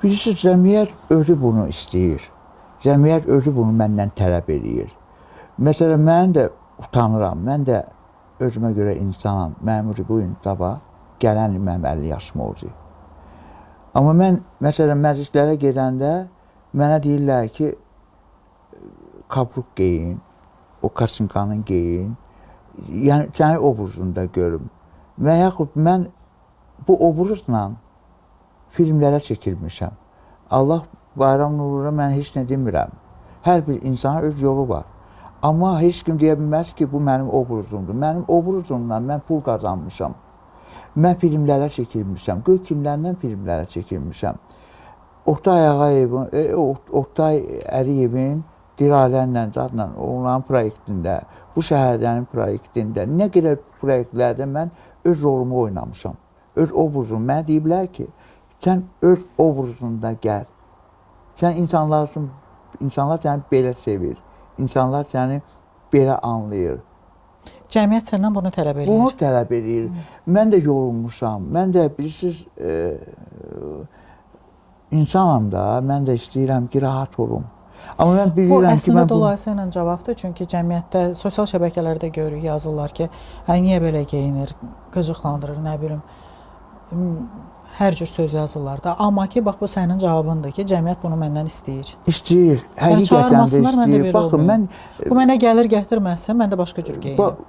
Bilirsiniz, cəmiyyət özü bunu istəyir. Cəmiyyət özü bunu məndən tələb edir. Məsələn, mən də utanıram. Mən də özümə görə insanam. Mənim bu gün sabah gələn il mənim 50 yaşım olacaq. Amma mən, məsələn, məclislərə gedəndə mənə deyirlər ki, kabruk geyin, o kaçınqanın geyin, yəni səni obrazında görüm. Və yaxud mən bu obrazla filmlərə çəkilmişəm. Allah bayram nuruna mən heç nə demirəm. Hər bir insana öz yolu var. Amma heç kim deyə bilməz ki, bu mənim obrazımdır. Mənim obrazımdan mən pul qazanmışam. Mən filmlərə çəkilmişəm. Göy kimlərdən filmlərə çəkilmişəm. Oktay Ağayevin, Oktay Əriyevin Diraylərlə, zadla, onların proyektində, bu şəhərlərin proyektində, nə qədər proyektlərdə mən öz rolumu oynamışam. Öz obrazım. Mənə deyiblər ki, sən öz obrazında gəl. Sən insanlar səni belə sevir. İnsanlar səni belə anlayır. Cəmiyyət səndən bunu tələb edir. Bunu tələb edir. Mən də yorulmuşam. Mən də bilirsiniz, insanam da, mən də istəyirəm ki, rahat olum. Amma mən bilirəm bu ki, əslində dolayısı ilə cavabdır. Çünki cəmiyyətdə, sosial şəbəkələrdə görürük, yazırlar ki, niyə belə geyinir, qıcıqlandırır, nə bilim, hər cür söz yazırlar da. Amma ki, bax, bu sənin cavabındır ki, cəmiyyət bunu məndən istəyir. İstəyir, həqiqətən də istəyir. Baxın, bu mənə gəlir gətirməzsə, mən də başqa cür geyinim.